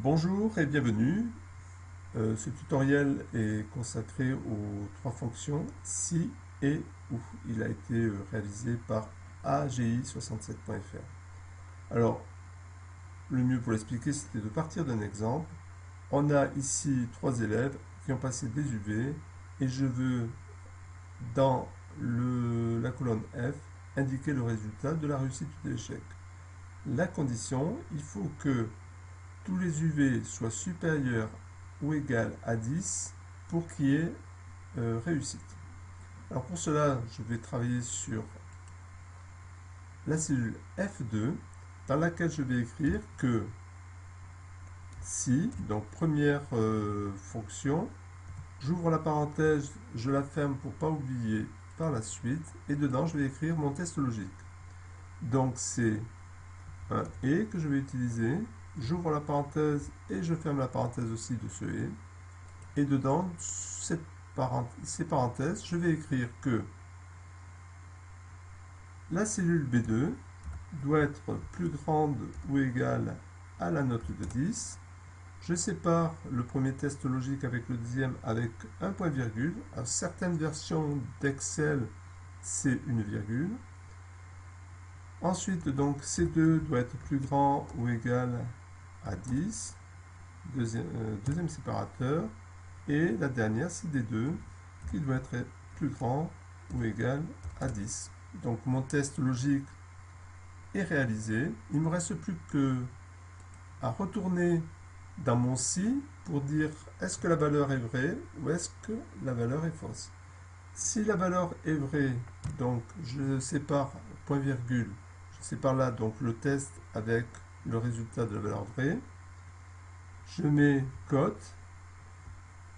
Bonjour et bienvenue. Ce tutoriel est consacré aux trois fonctions si et où. Il a été réalisé par AGI67.fr. Alors, le mieux pour l'expliquer, c'était de partir d'un exemple. On a ici trois élèves qui ont passé des UV et je veux, dans la colonne F, indiquer le résultat de la réussite ou de l'échec. La condition, il faut que tous les UV soient supérieurs ou égal à 10 pour qu'il y ait réussite. Alors pour cela, je vais travailler sur la cellule F2 dans laquelle je vais écrire que si, donc première fonction, j'ouvre la parenthèse, je la ferme pour ne pas oublier par la suite, et dedans je vais écrire mon test logique. Donc c'est un et que je vais utiliser, j'ouvre la parenthèse et je ferme la parenthèse aussi de ce et dedans ces parenthèses, je vais écrire que la cellule B2 doit être plus grande ou égale à la note de 10. Je sépare le premier test logique avec le deuxième avec un point virgule. À certaines versions d'Excel, c'est une virgule. Ensuite, donc, C2 doit être plus grand ou égal à 10. Deuxième séparateur. Et la dernière, c'est D2, qui doit être plus grand ou égal à 10. Donc mon test logique est réalisé. Il ne me reste plus que à retourner dans mon si pour dire est-ce que la valeur est vraie ou est-ce que la valeur est fausse. Si la valeur est vraie, donc je sépare point virgule, je sépare là donc le test avec le résultat de la valeur vraie. Je mets cote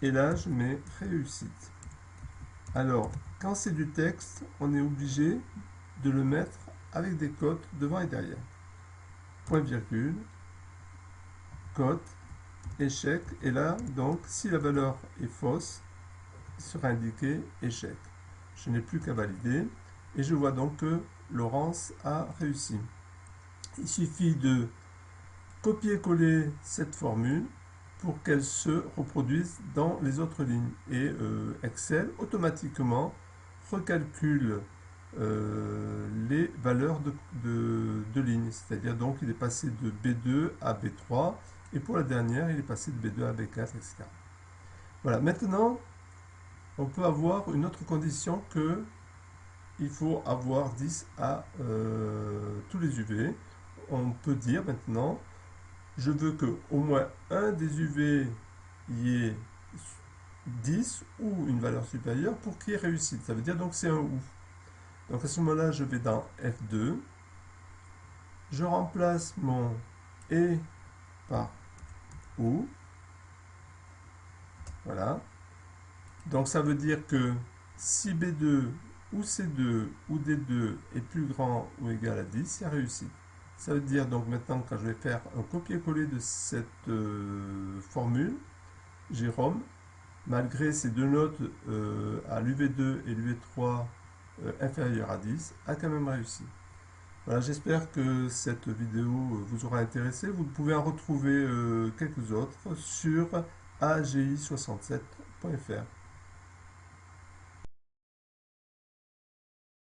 et là je mets réussite. Alors, quand c'est du texte, on est obligé de le mettre avec des cotes devant et derrière. Point virgule, cote, échec, et là, donc, si la valeur est fausse, il sera indiqué échec. Je n'ai plus qu'à valider, et je vois donc que Laurence a réussi. Il suffit de copier-coller cette formule pour qu'elle se reproduise dans les autres lignes. Et Excel, automatiquement, recalcule les valeurs de lignes. C'est-à-dire, donc, il est passé de B2 à B3, et pour la dernière, il est passé de B2 à B4, etc. Voilà, maintenant, on peut avoir une autre condition que il faut avoir 10 à tous les UV. On peut dire maintenant, je veux que au moins un des UV y ait 10 ou une valeur supérieure pour qu'il y ait réussite. Ça veut dire donc c'est un ou. Donc à ce moment-là, je vais dans F2, je remplace mon et par ou. Voilà. Donc ça veut dire que si B2 ou C2 ou D2 est plus grand ou égal à 10, c'est réussi. Ça veut dire donc maintenant quand je vais faire un copier-coller de cette formule, Jérôme, malgré ces deux notes à l'UV2 et l'UV3 inférieures à 10, a quand même réussi. Voilà, j'espère que cette vidéo vous aura intéressé. Vous pouvez en retrouver quelques autres sur agi67.fr.